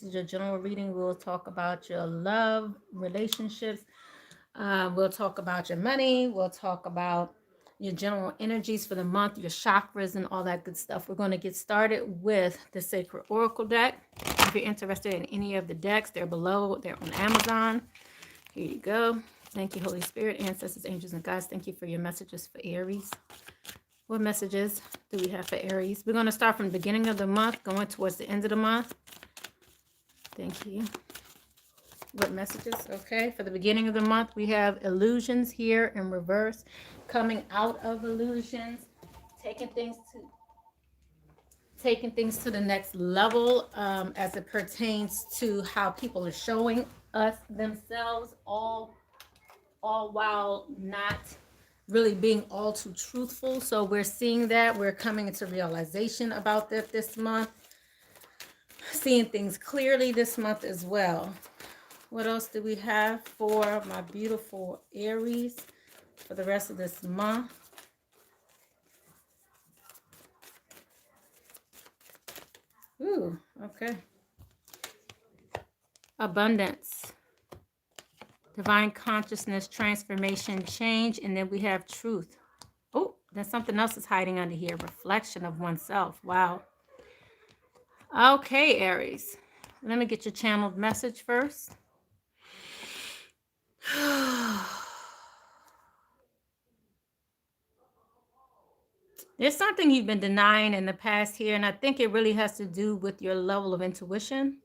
This is your general reading. We'll talk about your love, relationships. We'll talk about your money. We'll talk about your general energies for the month, your chakras, and all that good stuff. We're going to get started with the Sacred Oracle deck. If you're interested in any of the decks, they're below. They're on Amazon. Here you go. Thank you, Holy Spirit, ancestors, angels, and guides. Thank you for your messages for Aries. What messages do we have for Aries? We're going to start from the beginning of the month, going towards the end of the month. Thank you. What messages? Okay, for the beginning of the month, we have illusions here in reverse, coming out of illusions, taking things to the next level as it pertains to how people are showing us themselves, all while not really being all too truthful. So we're seeing that. We're coming into realization about that this month. Seeing things clearly this month as well. What else do we have for my beautiful Aries for the rest of this month? Ooh, okay. Abundance. Divine consciousness, transformation, change, and then we have truth. Oh, then something else is hiding under here. Reflection of oneself. Wow. Okay, Aries. Let me get your channeled message first. There's something you've been denying in the past here, and I think it really has to do with your level of intuition.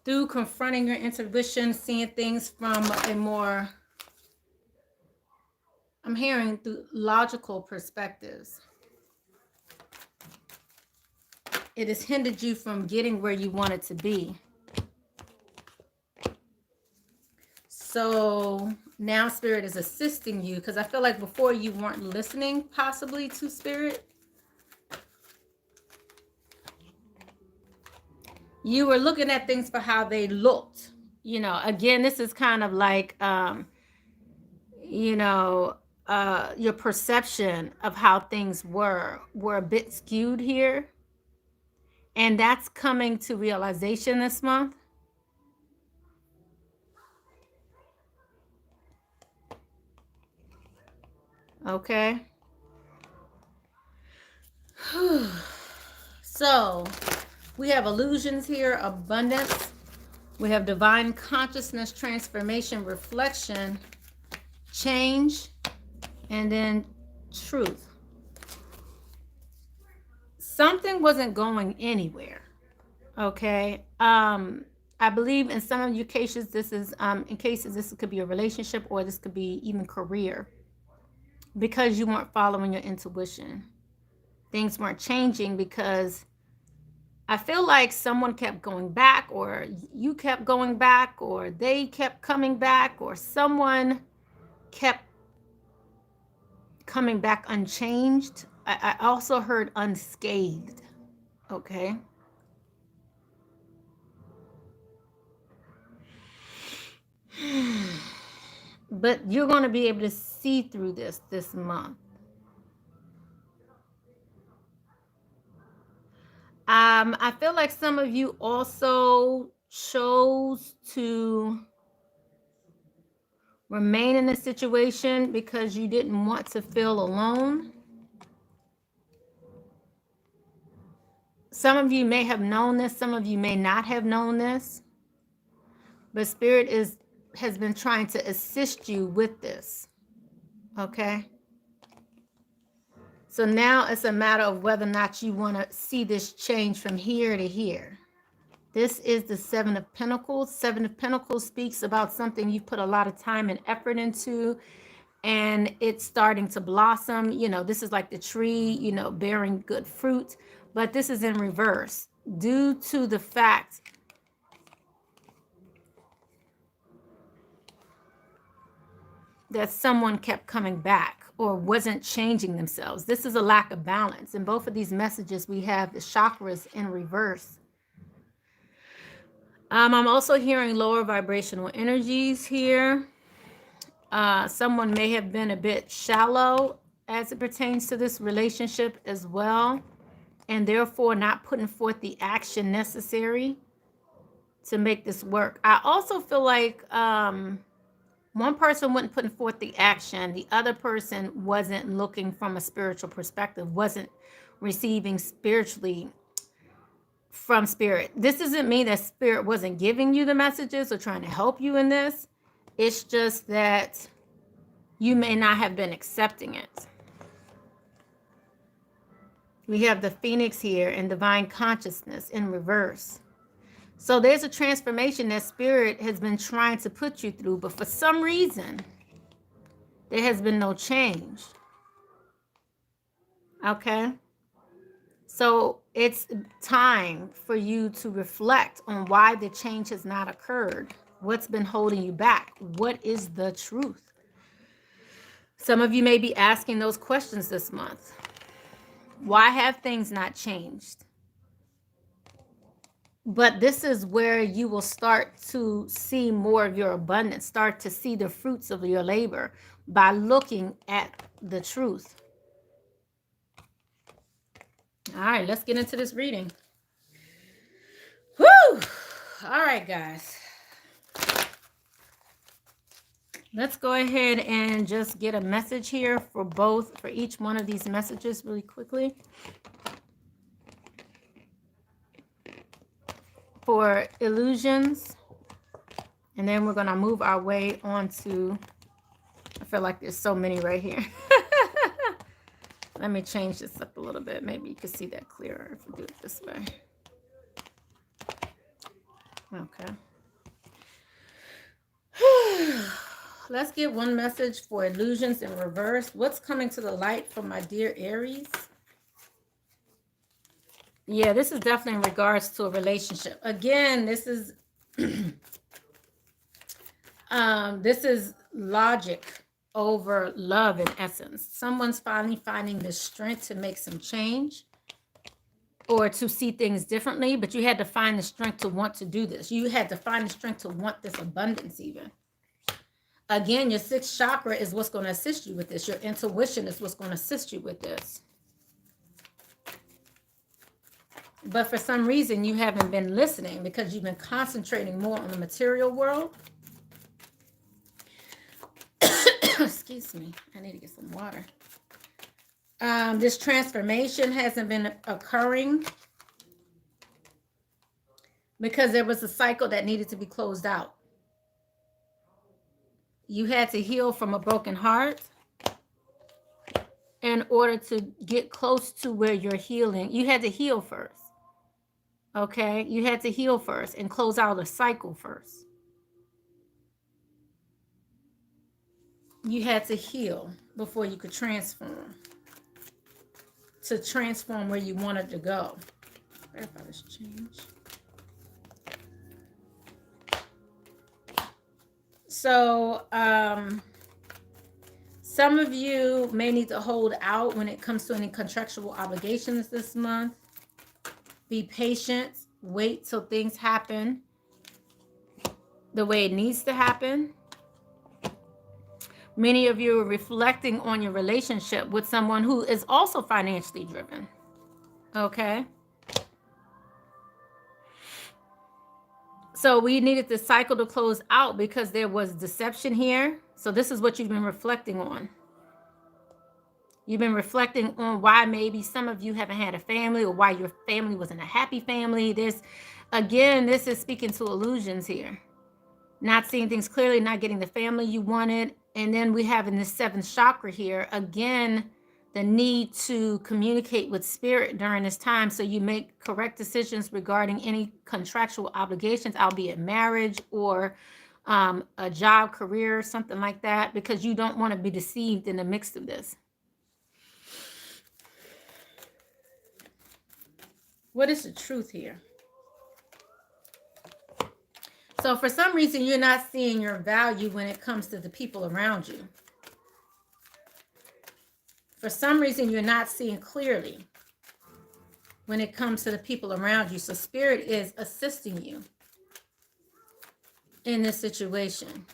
Through confronting your intuition, seeing things from a more, I'm hearing through logical perspectives, it has hindered you from getting where you wanted to be. So now Spirit is assisting you, because I feel like before you weren't listening possibly to Spirit. You were looking at things for how they looked. You know, again, this is kind of like, your perception of how things were a bit skewed here. And that's coming to realization this month. Okay. So we have illusions here, abundance. We have divine consciousness, transformation, reflection, change, and then truth. Something wasn't going anywhere. Okay. I believe in some of your cases, this is this could be a relationship, or this could be even career, because you weren't following your intuition. Things weren't changing because I feel like someone kept going back, or you kept going back, or they kept coming back, or someone kept coming back unchanged. I also heard unscathed. Okay. But you're going to be able to see through this month. I feel like some of you also chose to remain in a situation because you didn't want to feel alone. Some of you may have known this, some of you may not have known this, but Spirit has been trying to assist you with this. Okay? So now it's a matter of whether or not you want to see this change from here to here. This is the Seven of Pentacles. Seven of Pentacles speaks about something you've put a lot of time and effort into, and it's starting to blossom. You know, this is like the tree, you know, bearing good fruit, but this is in reverse due to the fact that someone kept coming back or wasn't changing themselves. This is a lack of balance. In both of these messages, we have the chakras in reverse. I'm also hearing lower vibrational energies here. Someone may have been a bit shallow as it pertains to this relationship as well, and therefore not putting forth the action necessary to make this work. I also feel like one person wasn't putting forth the action, the other person wasn't looking from a spiritual perspective, wasn't receiving spiritually from spirit. This doesn't mean that spirit wasn't giving you the messages or trying to help you in this. It's just that you may not have been accepting it. We have the Phoenix here and divine consciousness in reverse. So there's a transformation that spirit has been trying to put you through, but for some reason, there has been no change. Okay? So it's time for you to reflect on why the change has not occurred. What's been holding you back? What is the truth? Some of you may be asking those questions this month. Why have things not changed? But this is where you will start to see more of your abundance, start to see the fruits of your labor by looking at the truth. All right, let's get into this reading. Woo! All right, guys. Let's go ahead and just get a message here for each one of these messages really quickly. For illusions, and then we're going to move our way on to, I feel like there's so many right here. Let me change this up a little bit. Maybe you can see that clearer if we do it this way. Okay. Let's get one message for illusions in reverse. What's coming to the light for my dear Aries? Yeah, this is definitely in regards to a relationship. Again, this is this is logic over love in essence. Someone's finally finding the strength to make some change or to see things differently, but you had to find the strength to want to do this. You had to find the strength to want this abundance even. Again, your sixth chakra is what's going to assist you with this. Your intuition is what's going to assist you with this. But for some reason, you haven't been listening because you've been concentrating more on the material world. Excuse me. I need to get some water. This transformation hasn't been occurring because there was a cycle that needed to be closed out. You had to heal from a broken heart in order to get close to where you're healing. You had to heal first. Okay? You had to heal first and close out a cycle first. You had to heal before you could transform. To transform where you wanted to go. Verify this change. So, some of you may need to hold out when it comes to any contractual obligations this month. Be patient. Wait till things happen the way it needs to happen. Many of you are reflecting on your relationship with someone who is also financially driven. Okay? So we needed the cycle to close out because there was deception here. So this is what you've been reflecting on. You've been reflecting on why maybe some of you haven't had a family or why your family wasn't a happy family. This is speaking to illusions here. Not seeing things clearly, not getting the family you wanted. And then we have in the seventh chakra here, again, the need to communicate with spirit during this time so you make correct decisions regarding any contractual obligations, albeit marriage or a job, career, something like that, because you don't want to be deceived in the mix of this. What is the truth here? So for some reason, you're not seeing your value when it comes to the people around you. For some reason, you're not seeing clearly when it comes to the people around you. So spirit is assisting you in this situation.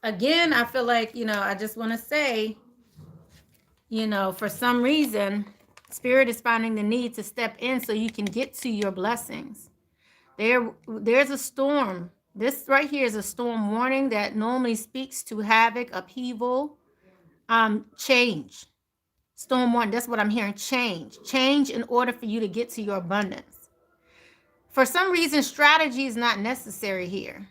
Again, I feel like, I just want to say, You know, for some reason, Spirit is finding the need to step in so you can get to your blessings. There's a storm. This right here is a storm warning that normally speaks to havoc, upheaval, change. Storm warning, that's what I'm hearing. Change in order for you to get to your abundance. For some reason, strategy is not necessary here.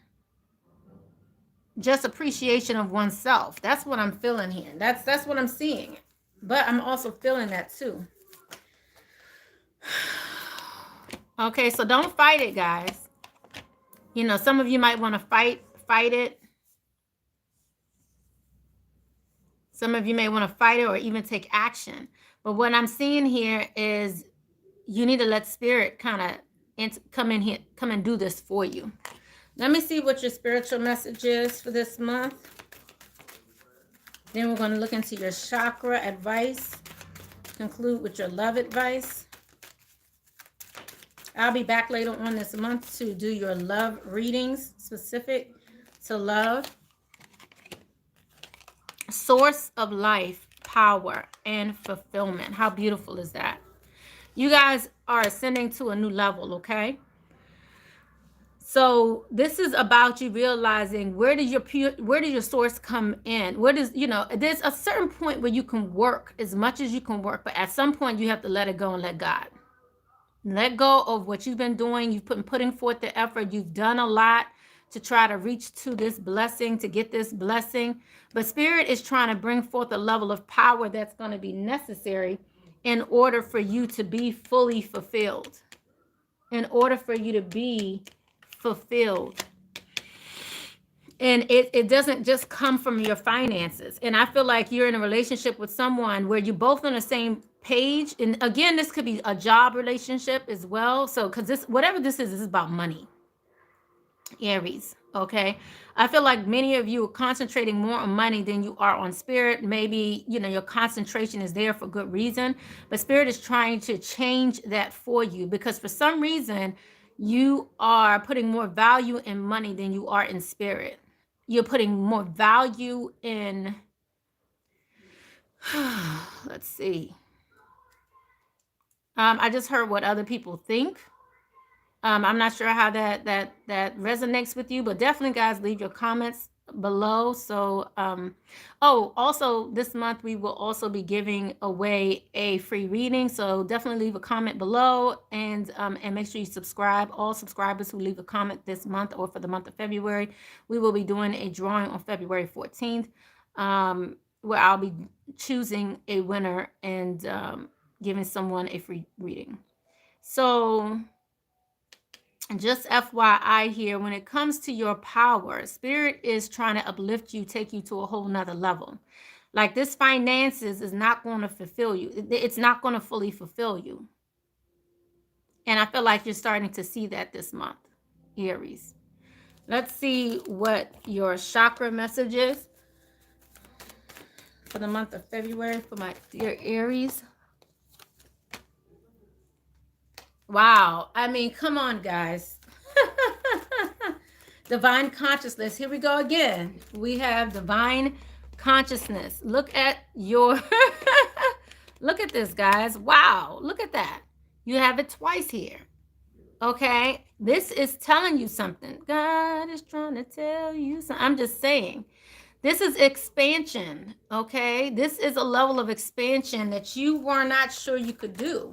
Just appreciation of oneself. That's what I'm feeling here. That's what I'm seeing. But I'm also feeling that too. Okay, so don't fight it, guys. You know, some of you might want to fight it. Some of you may want to fight it or even take action. But what I'm seeing here is you need to let Spirit kind of come in here, come and do this for you. Let me see what your spiritual message is for this month. Then we're going to look into your chakra advice. Conclude with your love advice. I'll be back later on this month to do your love readings specific to love. Source of life, power, and fulfillment. How beautiful is that? You guys are ascending to a new level, okay? So this is about you realizing where does your source come in? Where does, you know, there's a certain point where you can work as much as you can work, but at some point you have to let it go and let God. Let go of what you've been doing. You've been putting forth the effort. You've done a lot to try to reach to this blessing, to get this blessing. But Spirit is trying to bring forth a level of power that's going to be necessary in order for you to be fully fulfilled. In order for you to be fulfilled. And it doesn't just come from your finances. And I feel like you're in a relationship with someone where you're both on the same page. And again, this could be a job relationship as well. So, because this, whatever this is about money. Aries, okay? I feel like many of you are concentrating more on money than you are on Spirit. Maybe, you know, your concentration is there for good reason. But Spirit is trying to change that for you. Because for some reason, you are putting more value in money than you are in Spirit. You're putting more value in, let's see. I just heard what other people think. I'm not sure how that resonates with you, but definitely, guys, leave your comments below. So, oh, also this month we will also be giving away a free reading. So definitely leave a comment below and make sure you subscribe. All subscribers who leave a comment this month or for the month of February, we will be doing a drawing on February 14th, where I'll be choosing a winner and giving someone a free reading. So just FYI here, when it comes to your power, Spirit is trying to uplift you, take you to a whole nother level. Like this finances is not going to fulfill you. It's not going to fully fulfill you. And I feel like you're starting to see that this month, Aries. Let's see what your chakra message is for the month of February for my dear Aries. Wow. I mean, come on, guys. Divine consciousness. Here we go again. We have divine consciousness. Look at your, look at this, guys. Wow. Look at that. You have it twice here. Okay. This is telling you something. God is trying to tell you something. I'm just saying. This is expansion. Okay. This is a level of expansion that you were not sure you could do.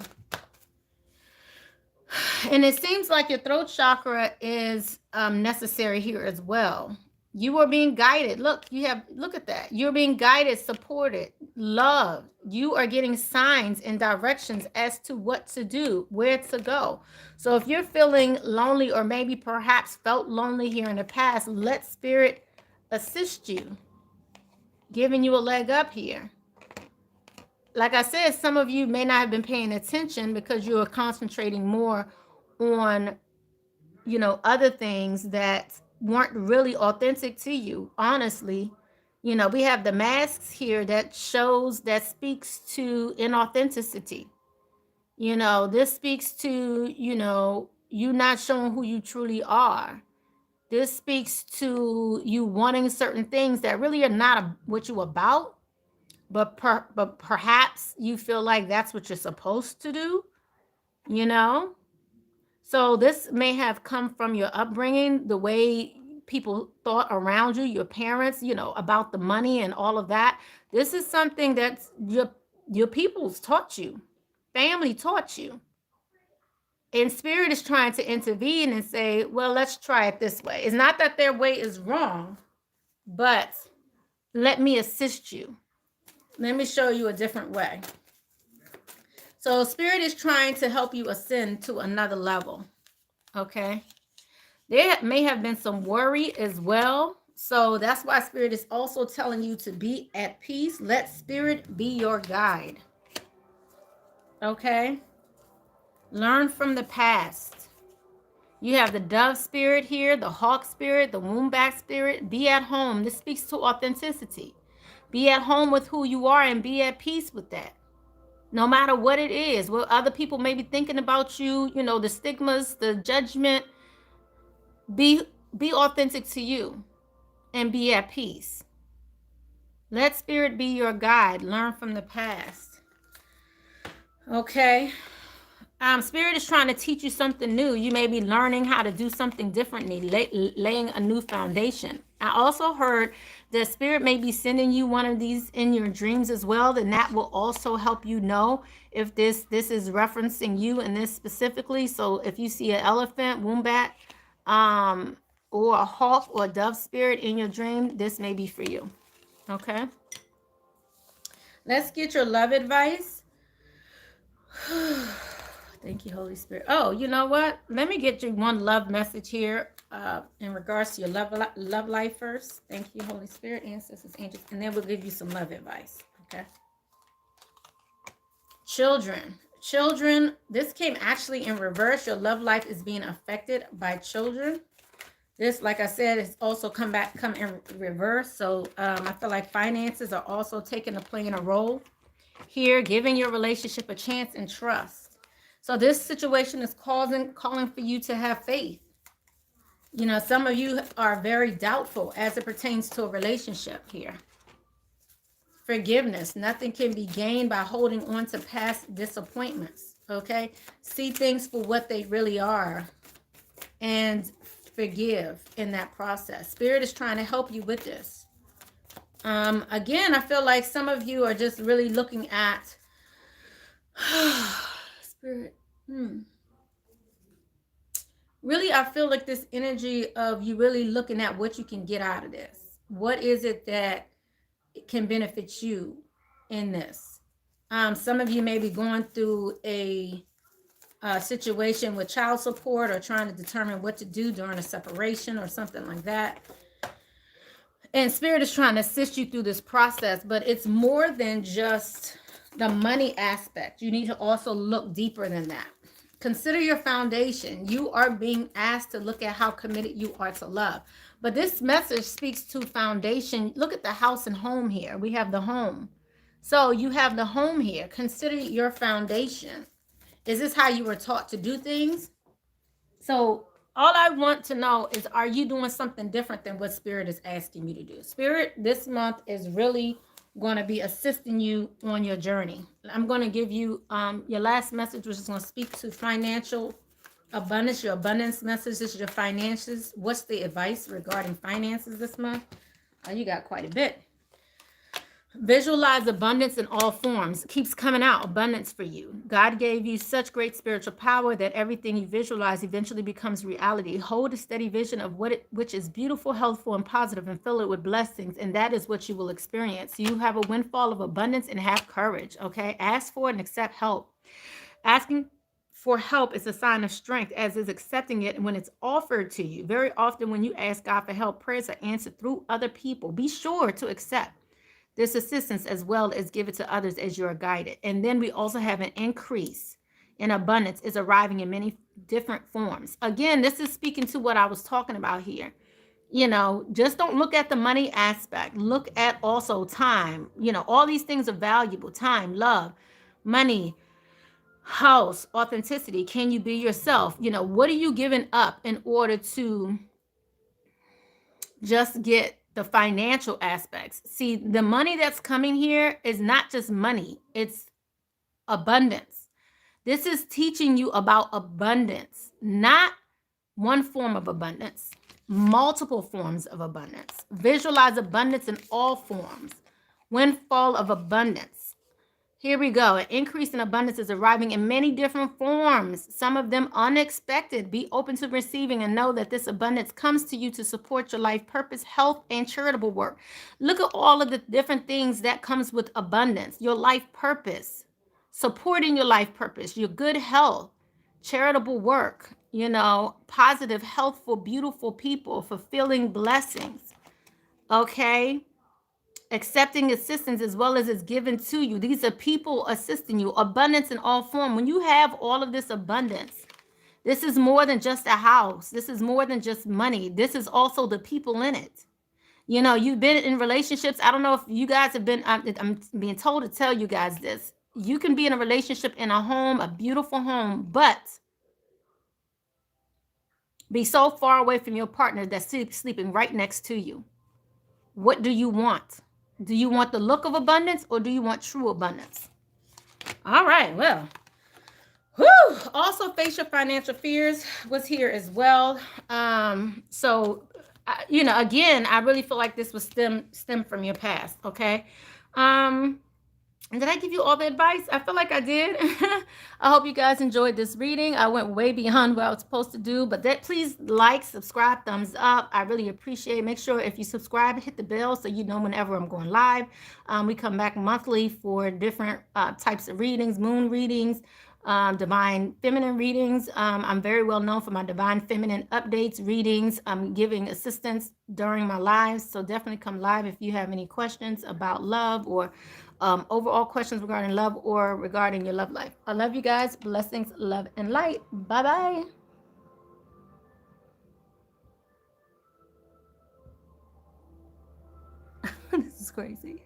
And it seems like your throat chakra is necessary here as well. You are being guided. Look at that. You're being guided, supported, loved. You are getting signs and directions as to what to do, where to go. So if you're feeling lonely or maybe perhaps felt lonely here in the past, let Spirit assist you, giving you a leg up here. Like I said, some of you may not have been paying attention because you are concentrating more on, you know, other things that weren't really authentic to you. Honestly, you know, we have the masks here that speaks to inauthenticity. You know, this speaks to, you know, you not showing who you truly are. This speaks to you wanting certain things that really are not what you're about. but perhaps you feel like that's what you're supposed to do, you know? So this may have come from your upbringing, the way people thought around you, your parents, about the money and all of that. This is something that your people's taught you, family taught you. And spirit is trying to intervene and say, well, let's try it this way. It's not that their way is wrong, but let me assist you. Let me show you a different way. So spirit is trying to help you ascend to another level. Okay. There may have been some worry as well. So that's why spirit is also telling you to be at peace. Let spirit be your guide. Okay. Learn from the past. You have the dove spirit here, the hawk spirit, the wombat spirit. Be at home. This speaks to authenticity. Be at home with who you are and be at peace with that. No matter what it is, what other people may be thinking about you, the stigmas, the judgment. Be authentic to you and be at peace. Let spirit be your guide. Learn from the past. Okay. Spirit is trying to teach you something new. You may be learning how to do something differently, laying a new foundation. I also heard that spirit may be sending you one of these in your dreams as well. Then that will also help you know if this is referencing you and this specifically. So if you see an elephant, wombat, or a hawk or a dove spirit in your dream, this may be for you. Okay. Let's get your love advice. Thank you, Holy Spirit. Oh, you know what? Let me get you one love message here in regards to your love life first. Thank you, Holy Spirit, ancestors, angels, and then we'll give you some love advice. Okay. Children, this came actually in reverse. Your love life is being affected by children. This, like I said, has also come in reverse. So I feel like finances are also playing a role here, giving your relationship a chance and trust. So this situation is calling for you to have faith. Some of you are very doubtful as it pertains to a relationship here. Forgiveness. Nothing can be gained by holding on to past disappointments. Okay? See things for what they really are and forgive in that process. Spirit is trying to help you with this. Again, I feel like some of you are just really looking at Spirit. Really, I feel like this energy of you really looking at what you can get out of this. What is it that can benefit you in this? Some of you may be going through a situation with child support or trying to determine what to do during a separation or something like that. And Spirit is trying to assist you through this process, but it's more than just the money aspect. You need to also look deeper than that. Consider your foundation. You are being asked to look at how committed you are to love. But this message speaks to foundation. Look at the house and home here. We have the home. So you have the home here. Consider your foundation. Is this how you were taught to do things? So all I want to know is, are you doing something different than what Spirit is asking you to do? Spirit this month is really going to be assisting you on your journey. I'm going to give you your last message, which is going to speak to financial abundance. Your abundance message is your finances. What's the advice regarding finances this month? You got quite a bit. Visualize abundance in all forms. It keeps coming out, abundance for you. God gave you such great spiritual power that everything you visualize eventually becomes reality. Hold a steady vision of which is beautiful, healthful, and positive, and fill it with blessings, and that is what you will experience. You have a windfall of abundance and have courage, okay? Ask for it and accept help. Asking for help is a sign of strength, as is accepting it when it's offered to you. Very often when you ask God for help, prayers are answered through other people. Be sure to accept this assistance as well as give it to others as you are guided. And then we also have an increase in abundance is arriving in many different forms. Again, this is speaking to what I was talking about here. Just don't look at the money aspect. Look at also time. All these things are valuable. Time, love, money, house, authenticity. Can you be yourself? What are you giving up in order to just get the financial aspects. See, the money that's coming here is not just money, it's abundance. This is teaching you about abundance, not one form of abundance, multiple forms of abundance. Visualize abundance in all forms. Windfall of abundance. Here we go. An increase in abundance is arriving in many different forms, some of them unexpected. Be open to receiving and know that this abundance comes to you to support your life purpose, health, and charitable work. Look at all of the different things that comes with abundance. Your life purpose, supporting your life purpose, your good health, charitable work, positive, healthful, beautiful people, fulfilling blessings. Okay? Accepting assistance as well as it's given to you. These are people assisting you. Abundance in all form. When you have all of this abundance, this is more than just a house. This is more than just money. This is also the people in it. You've been in relationships. I don't know if you guys have been, I'm being told to tell you guys this. You can be in a relationship in a home, a beautiful home, but be so far away from your partner that's sleeping right next to you. What do you want? Do you want the look of abundance or do you want true abundance? All right, well, also face your financial fears was here as well. So, again, I really feel like this was stem from your past, okay? And did I give you all the advice? I feel like I did. I hope you guys enjoyed this reading. I went way beyond what I was supposed to do, but please like, subscribe, thumbs up. I really appreciate it. Make sure if you subscribe, hit the bell so you know whenever I'm going live. We come back monthly for different types of readings, moon readings, divine feminine readings. I'm very well known for my divine feminine updates, readings. I'm giving assistance during my lives. So definitely come live if you have any questions about love or overall questions regarding love or regarding your love life. I love you guys. Blessings, love, and light. Bye-bye. This is crazy.